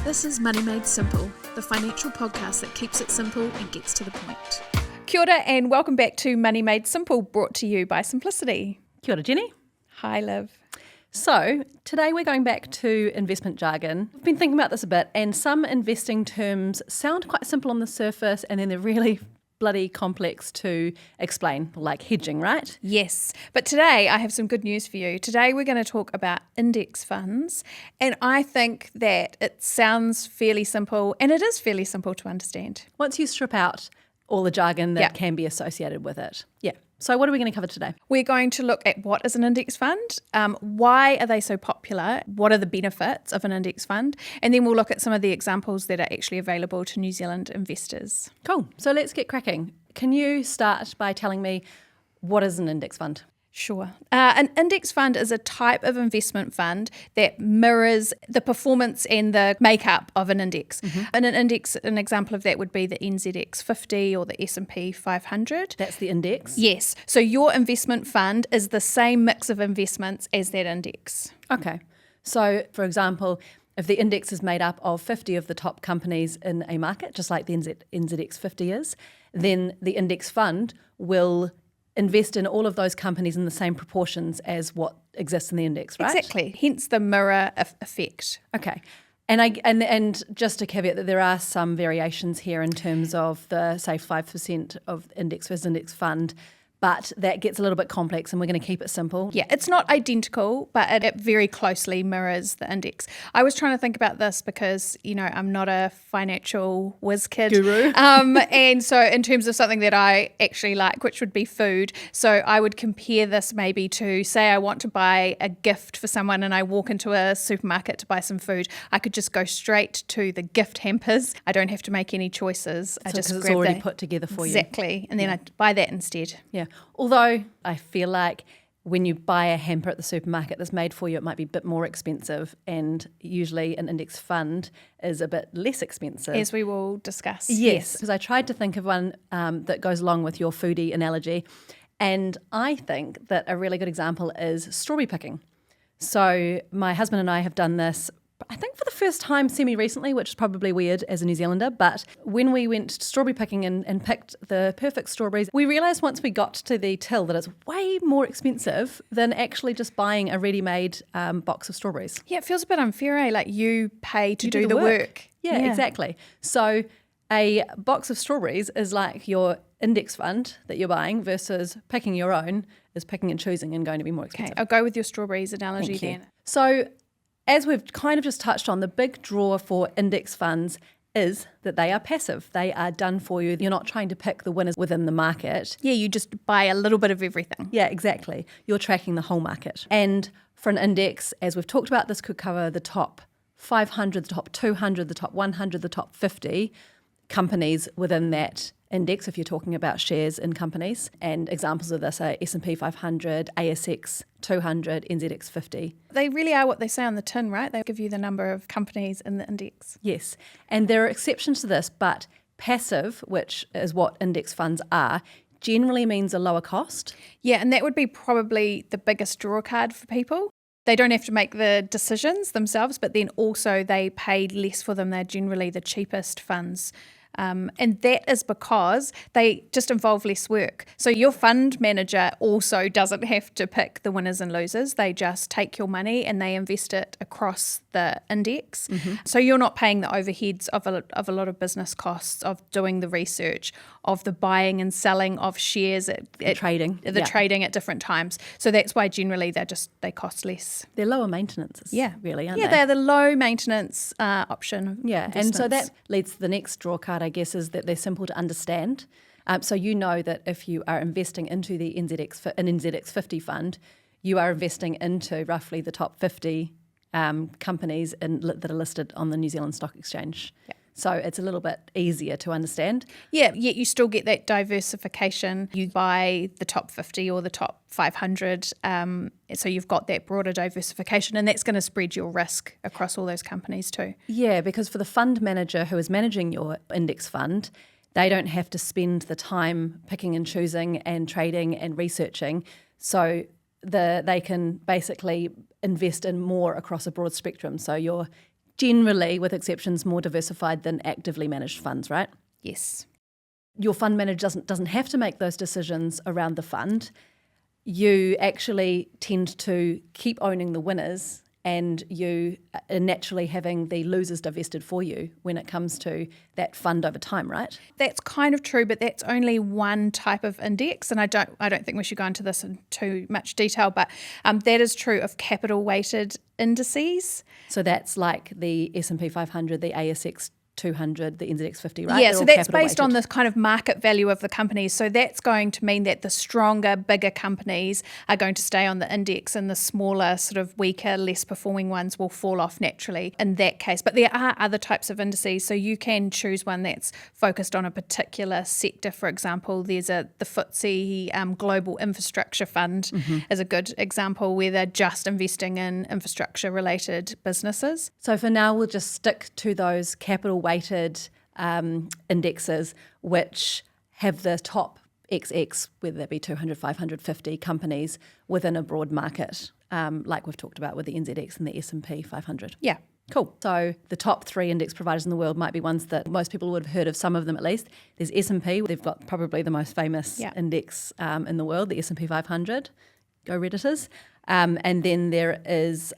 This is Money Made Simple, the financial podcast that keeps it simple and gets to the point. Kia ora and welcome back to Money Made Simple, brought to you by Simplicity. Kia ora, Jenny. Hi, Liv. So, today we're going back to investment jargon. I've been thinking about this a bit, and some investing terms sound quite simple on the surface, and then they're really bloody complex to explain, like hedging, right? Yes, but today I have some good news for you. Today we're going to talk about index funds, and I think that it sounds fairly simple, and it is fairly simple to understand. Once you strip out all the jargon that can be associated with it. Yeah. So what are we going to cover today? We're going to look at what is an index fund, why are they so popular, what are the benefits of an index fund, and then we'll look at some of the examples that are actually available to New Zealand investors. Cool. So let's get cracking. Can you start by telling me what is an index fund? Sure. An index fund is a type of investment fund that mirrors the performance and the makeup of an index. And an example of that would be the NZX 50 or the S&P 500. That's the index? Yes. So your investment fund is the same mix of investments as that index. Okay. So, for example, if the index is made up of 50 of the top companies in a market, just like the NZX 50 is, then the index fund will invest in all of those companies in the same proportions as what exists in the index, right? Exactly. Hence the mirror effect. Okay. And just to caveat that there are some variations here in terms of the, say, 5% of index versus index fund, but that gets a little bit complex and we're going to keep it simple. Yeah, it's not identical, but it very closely mirrors the index. I was trying to think about this because, you know, I'm not a financial whiz kid. Guru. And so in terms of something that I actually like, which would be food, so I would compare this maybe to, say I want to buy a gift for someone and I walk into a supermarket to buy some food. I could just go straight to the gift hampers. I don't have to make any choices. I just because grab it's already put together for you. Exactly. And then I buy that instead. Yeah. Although I feel like when you buy a hamper at the supermarket that's made for you, it might be a bit more expensive, and usually an index fund is a bit less expensive. As we will discuss. Yes, because I tried to think of one that goes along with your foodie analogy, and I think that a really good example is strawberry picking. So my husband and I have done this, I think for the first time semi-recently, which is probably weird as a New Zealander, but when we went strawberry picking and picked the perfect strawberries, we realised once we got to the till that it's way more expensive than actually just buying a ready-made box of strawberries. Yeah, it feels a bit unfair, eh? Like you pay to do the work. Yeah, exactly. So a box of strawberries is like your index fund that you're buying versus picking your own is picking and choosing and going to be more expensive. Okay, I'll go with your strawberries analogy then. So as we've kind of just touched on, the big draw for index funds is that they are passive. They are done for you. You're not trying to pick the winners within the market. Yeah, you just buy a little bit of everything. Yeah, exactly. You're tracking the whole market. And for an index, as we've talked about, this could cover the top 500, the top 200, the top 100, the top 50 companies within that index, if you're talking about shares in companies. And examples of this are S&P 500, ASX 200, NZX 50. They really are what they say on the tin, right? They give you the number of companies in the index. Yes, and there are exceptions to this, but passive, which is what index funds are, generally means a lower cost. Yeah, and that would be probably the biggest draw card for people. They don't have to make the decisions themselves, but then also they pay less for them. They're generally the cheapest funds. And that is because they just involve less work. So your fund manager also doesn't have to pick the winners and losers. They just take your money and they invest it across the index. So you're not paying the overheads of a lot of business costs, of doing the research, of the buying and selling of shares, trading at different times. So that's why generally they cost less. They're lower maintenance, really, aren't they? Yeah, they're the low maintenance option. Yeah, and so that leads to the next draw card, I guess, is that they're simple to understand. So you know that if you are investing into the NZX 50 fund, you are investing into roughly the top 50 companies that are listed on the New Zealand Stock Exchange. Yeah. So it's a little bit easier to understand. Yeah, yet you still get that diversification. You buy the top 50 or the top 500, so you've got that broader diversification, and that's going to spread your risk across all those companies too. Yeah, because for the fund manager who is managing your index fund, they don't have to spend the time picking and choosing and trading and researching. So they can basically invest in more across a broad spectrum. So you're generally, with exceptions, more diversified than actively managed funds, right? Yes. Your fund manager doesn't have to make those decisions around the fund. You actually tend to keep owning the winners, and you are naturally having the losers divested for you when it comes to that fund over time, right? That's kind of true, but that's only one type of index, and I don't think we should go into this in too much detail, but that is true of capital weighted indices. So that's like the S&P 500, the ASX 200, the NZX 50, right? Yeah, They're so all that's capital based on weighted. the kind of market value of the companies. So that's going to mean that the stronger, bigger companies are going to stay on the index, and the smaller, sort of weaker, less performing ones will fall off naturally in that case. But there are other types of indices. So you can choose one that's focused on a particular sector. For example, there's the FTSE Global Infrastructure Fund is a good example, where they're just investing in infrastructure-related businesses. So for now, we'll just stick to those capital weighted indexes, which have the top XX, whether that be 200, 500, 50 companies within a broad market, like we've talked about with the NZX and the S&P 500. Yeah. Cool. So the top 3 index providers in the world might be ones that most people would have heard of, some of them at least. There's S&P. They've got probably the most famous index in the world, the S&P 500. Go Redditors. And then there is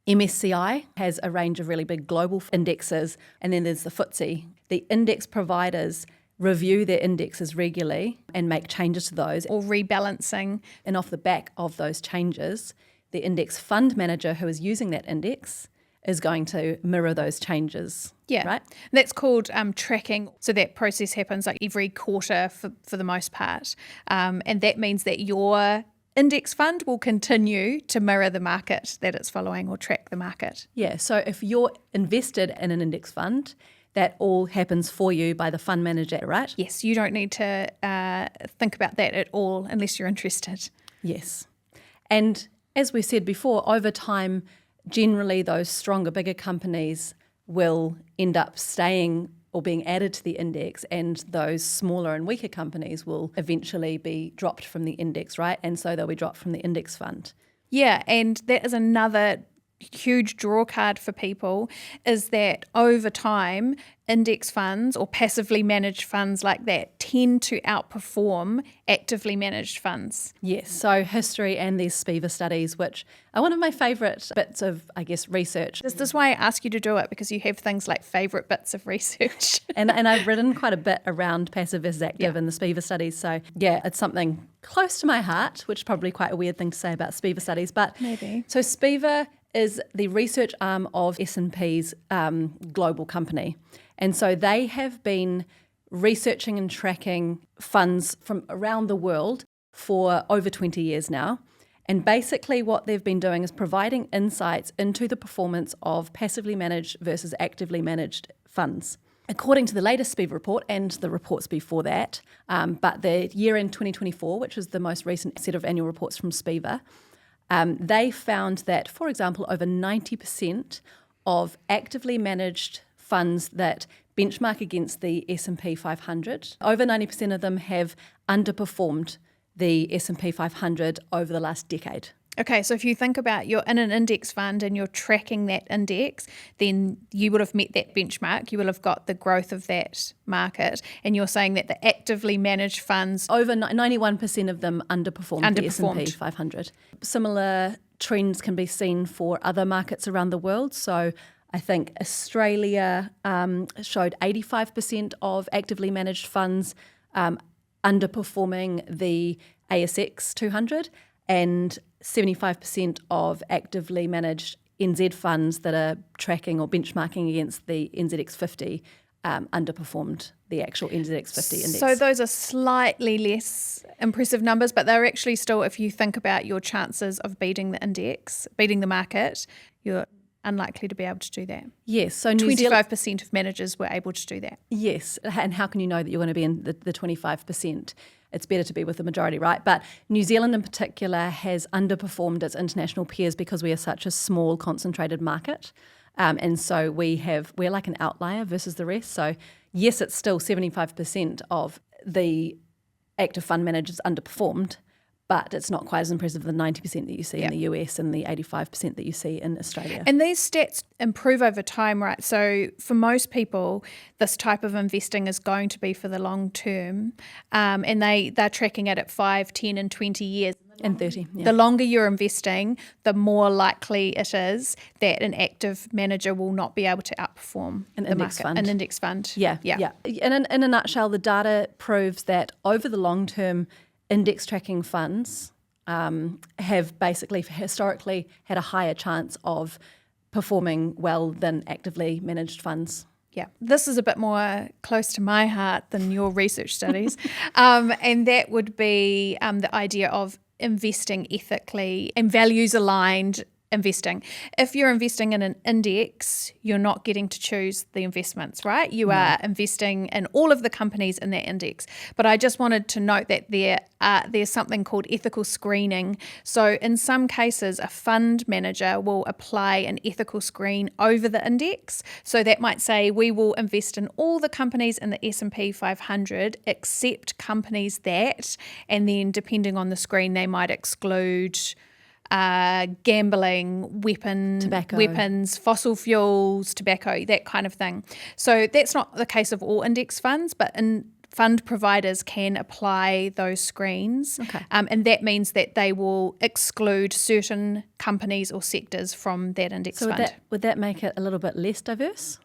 MSCI has a range of really big global indexes, and then there's the FTSE. The index providers review their indexes regularly and make changes to those. Or rebalancing. And off the back of those changes, the index fund manager who is using that index is going to mirror those changes. Yeah, right. That's called tracking. So that process happens like every quarter for the most part. And that means that your index fund will continue to mirror the market that it's following, or track the market. Yeah, so if you're invested in an index fund, that all happens for you by the fund manager, right? Yes, you don't need to think about that at all unless you're interested. Yes. And as we said before, over time, generally those stronger, bigger companies will end up staying or being added to the index, and those smaller and weaker companies will eventually be dropped from the index, right? And so they'll be dropped from the index fund. Yeah, and that is another huge draw card for people, is that over time, index funds or passively managed funds like that tend to outperform actively managed funds. Yes, so history and these SPIVA studies, which are one of my favourite bits of, I guess, research. This is why I ask you to do it, because you have things like favourite bits of research. and I've written quite a bit around passive versus active in the SPIVA studies. So yeah, it's something close to my heart, which is probably quite a weird thing to say about SPIVA studies. But maybe. So SPIVA is the research arm of S&P's global company. And so they have been researching and tracking funds from around the world for over 20 years now. And basically what they've been doing is providing insights into the performance of passively managed versus actively managed funds. According to the latest SPIVA report and the reports before that, but the year in 2024, which is the most recent set of annual reports from SPIVA, they found that, for example, over 90% of actively managed funds that benchmark against the S&P 500, over 90% of them have underperformed the S&P 500 over the last decade. Okay, so if you think about you're in an index fund and you're tracking that index, then you would have met that benchmark. You will have got the growth of that market. And you're saying that the actively managed funds... Over 91% of them underperformed the S&P 500. Similar trends can be seen for other markets around the world. So I think Australia showed 85% of actively managed funds underperforming the ASX 200, and 75% of actively managed NZ funds that are tracking or benchmarking against the NZX 50 underperformed the actual NZX 50 index. So those are slightly less impressive numbers, but they're actually still, if you think about your chances of beating the index, beating the market, you're unlikely to be able to do that. Yes, so 25% of managers were able to do that. Yes, and how can you know that you're going to be in the 25%? It's better to be with the majority, right? But New Zealand in particular has underperformed its international peers because we are such a small, concentrated market. And so we're like an outlier versus the rest. So yes, it's still 75% of the active fund managers underperformed, but it's not quite as impressive than 90% that you see in the US and the 85% that you see in Australia. And these stats improve over time, right? So for most people, this type of investing is going to be for the long term, and they're tracking it at 5, 10 and 20 years. And 30. The longer you're investing, the more likely it is that an active manager will not be able to outperform An the index market. fund. An index fund. Yeah. In a nutshell, the data proves that over the long term, index tracking funds have basically historically had a higher chance of performing well than actively managed funds. Yeah, this is a bit more close to my heart than your research studies. And that would be the idea of investing ethically and values aligned investing. If you're investing in an index, you're not getting to choose the investments, right? You are investing in all of the companies in that index. But I just wanted to note that there's something called ethical screening. So in some cases, a fund manager will apply an ethical screen over the index. So that might say we will invest in all the companies in the S&P 500 except companies that, and then depending on the screen, they might exclude gambling, weapons, fossil fuels, tobacco, that kind of thing. So that's not the case of all index funds, but fund providers can apply those screens. Okay. And that means that they will exclude certain companies or sectors from that index fund. Would that make it a little bit less diverse?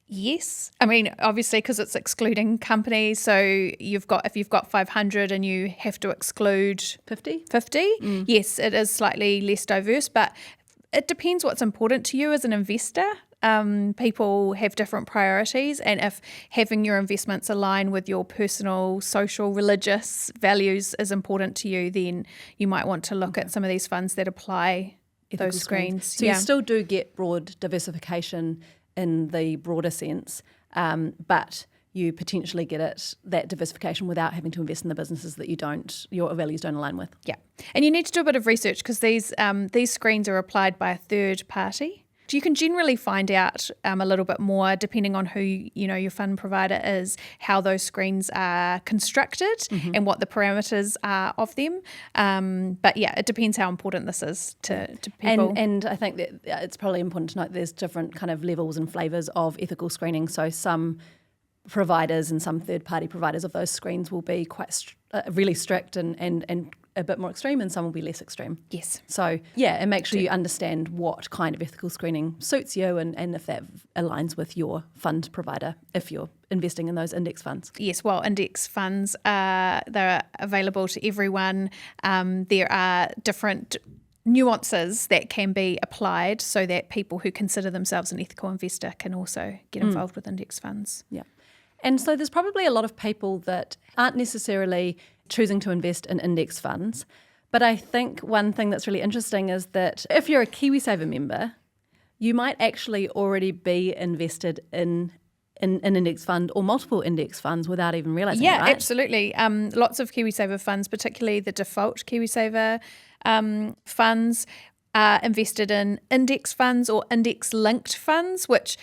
Yes. I mean, obviously, because it's excluding companies. So if you've got 500 and you have to exclude 50, yes, it is slightly less diverse, but it depends what's important to you as an investor. People have different priorities, and if having your investments align with your personal, social, religious values is important to you, then you might want to look at some of these funds that apply those screens. So you still do get broad diversification in the broader sense, but you potentially get that diversification without having to invest in the businesses that your values don't align with. Yeah, and you need to do a bit of research because these screens are applied by a third party. You can generally find out a little bit more depending on who your fund provider is, how those screens are constructed and what the parameters are of them. But yeah, it depends how important this is to people. And I think that it's probably important to note there's different kind of levels and flavours of ethical screening. So some providers and some third-party providers of those screens will be quite really strict and a bit more extreme, and some will be less extreme. Yes. So, yeah, and make sure you understand what kind of ethical screening suits you and if that aligns with your fund provider if you're investing in those index funds. Yes, well, index funds, they're available to everyone. There are different nuances that can be applied so that people who consider themselves an ethical investor can also get involved with index funds. Yeah. And so there's probably a lot of people that aren't necessarily choosing to invest in index funds. But I think one thing that's really interesting is that if you're a KiwiSaver member, you might actually already be invested in an index fund or multiple index funds without even realising it, right? Yeah, absolutely. Lots of KiwiSaver funds, particularly the default KiwiSaver funds, are invested in index funds or index-linked funds, which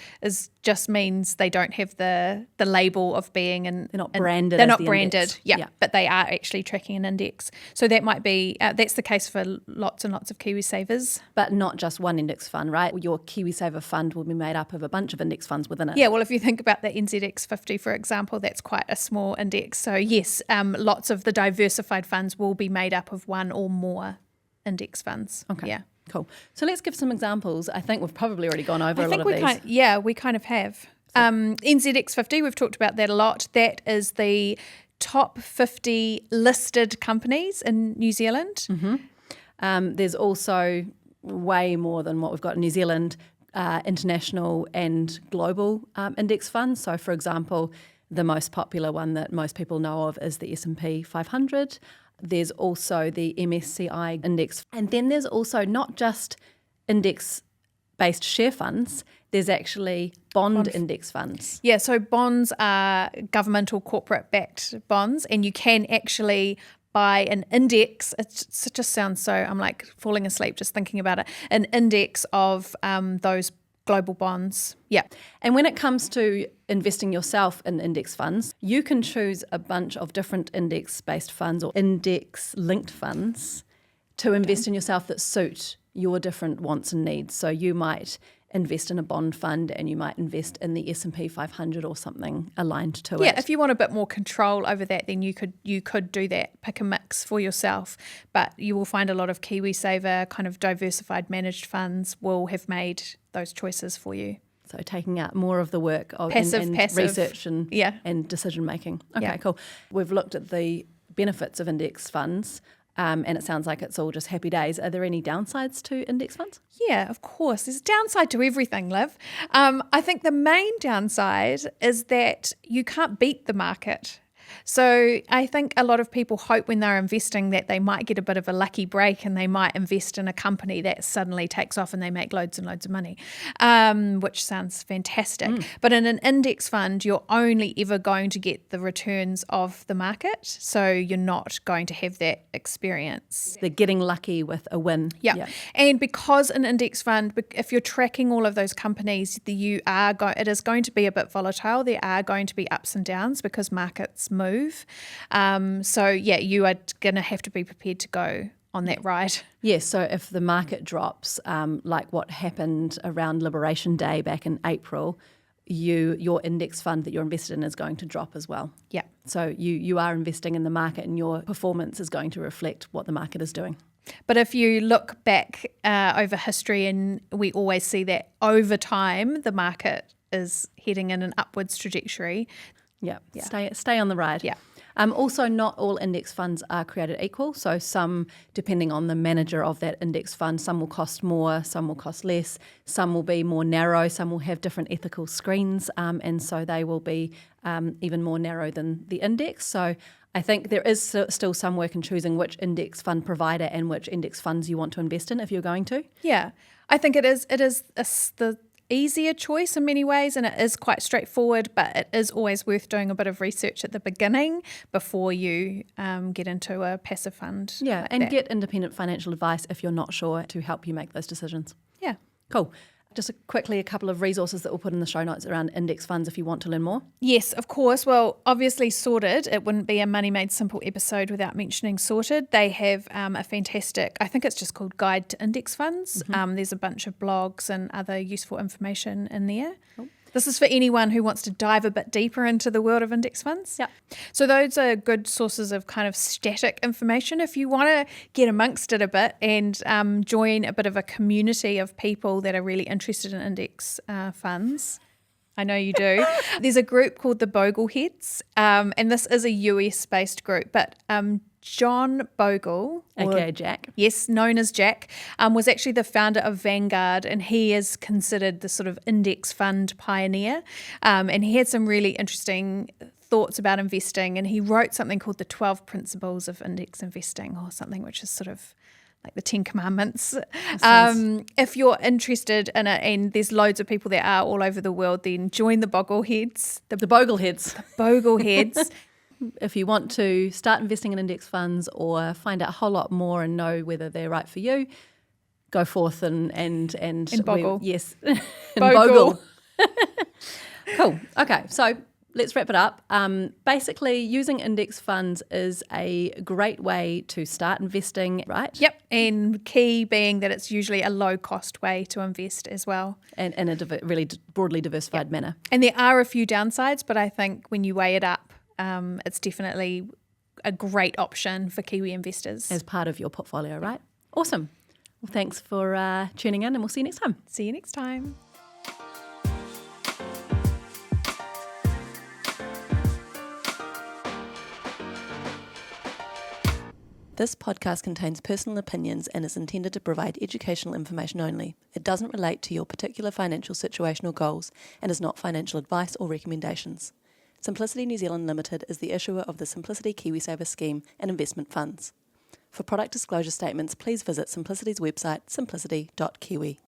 just means they don't have the label of being they're not branded. They're not branded, yeah, but they are actually tracking an index. So that might be that's the case for lots and lots of KiwiSavers. But not just one index fund, right? Your KiwiSaver fund will be made up of a bunch of index funds within it. Yeah, well, if you think about the NZX 50, for example, that's quite a small index. So yes, lots of the diversified funds will be made up of one or more index funds. Okay. Yeah. Cool. So let's give some examples. I think we've probably already gone over a lot of these. We kind of have. NZX 50, we've talked about that a lot. That is the top 50 listed companies in New Zealand. Mm-hmm. There's also way more than what we've got in New Zealand, international and global index funds. So, for example, the most popular one that most people know of is the S&P 500. There's also the MSCI index. And then there's also not just index-based share funds, there's actually bond index funds. Yeah, so bonds are governmental corporate-backed bonds, and you can actually buy an index. It just sounds so, I'm like falling asleep just thinking about it, an index of those global bonds. Yeah. And when it comes to investing yourself in index funds, you can choose a bunch of different index-based funds or index-linked funds to invest in yourself that suit your different wants and needs. So you might invest in a bond fund and you might invest in the S&P 500 or something aligned to it. Yeah, if you want a bit more control over that, then you could do that, pick a mix for yourself. But you will find a lot of KiwiSaver kind of diversified managed funds will have made those choices for you. So taking out more of the work of Passive. research and decision making. Okay, cool. We've looked at the benefits of index funds. And it sounds like it's all just happy days. Are there any downsides to index funds? Yeah, of course. There's a downside to everything, Liv. I think the main downside is that you can't beat the market. So I think a lot of people hope when they're investing that they might get a bit of a lucky break and they might invest in a company that suddenly takes off and they make loads and loads of money, which sounds fantastic. But in an index fund, you're only ever going to get the returns of the market. So you're not going to have that experience. They're getting lucky with a win. Yeah. And because an index fund, if you're tracking all of those companies, it is going to be a bit volatile. There are going to be ups and downs because markets move. You are going to have to be prepared to go on that ride. Yes, so if the market drops, like what happened around Liberation Day back in April, your index fund that you're invested in is going to drop as well. Yeah. So you are investing in the market and your performance is going to reflect what the market is doing. But if you look back over history, and we always see that over time the market is heading in an upwards trajectory. Yeah. Stay on the ride. Yeah. Also, not all index funds are created equal. So some, depending on the manager of that index fund, some will cost more, some will cost less, some will be more narrow, some will have different ethical screens, and so they will be even more narrow than the index. So I think there is still some work in choosing which index fund provider and which index funds you want to invest in if you're going to. Yeah, I think it is the easier choice in many ways, and it is quite straightforward, but it is always worth doing a bit of research at the beginning before you get into a passive fund. Yeah, like and that. get independent financial advice if you're not sure to help you make those decisions. Yeah. Cool. Just quickly, a couple of resources that we'll put in the show notes around index funds if you want to learn more. Yes, of course. Well, obviously Sorted. It wouldn't be a Money Made Simple episode without mentioning Sorted. They have a fantastic, I think it's just called Guide to Index Funds. There's a bunch of blogs and other useful information in there. Cool. This is for anyone who wants to dive a bit deeper into the world of index funds. Yeah. So those are good sources of kind of static information. If you want to get amongst it a bit and join a bit of a community of people that are really interested in index funds, I know you do. There's a group called the Bogleheads, and this is a US-based group, but John Bogle, aka Jack. Yes, known as Jack, was actually the founder of Vanguard, and he is considered the sort of index fund pioneer. And he had some really interesting thoughts about investing, and he wrote something called the 12 Principles of Index Investing, or something which is sort of like the 10 Commandments. If you're interested in it, and there's loads of people that are all over the world, then join the Bogleheads. The Bogleheads. Bogleheads. If you want to start investing in index funds or find out a whole lot more and know whether they're right for you, go forth and Bogle. Yes. Bogle. Cool. Okay, so let's wrap it up. Basically, using index funds is a great way to start investing, right? Yep, and key being that it's usually a low-cost way to invest as well. And in a really broadly diversified manner. And there are a few downsides, but I think when you weigh it up, it's definitely a great option for Kiwi investors. As part of your portfolio, right? Awesome. Well, thanks for tuning in, and we'll see you next time. See you next time. This podcast contains personal opinions and is intended to provide educational information only. It doesn't relate to your particular financial situation or goals and is not financial advice or recommendations. Simplicity New Zealand Limited is the issuer of the Simplicity KiwiSaver scheme and investment funds. For product disclosure statements, please visit Simplicity's website simplicity.kiwi.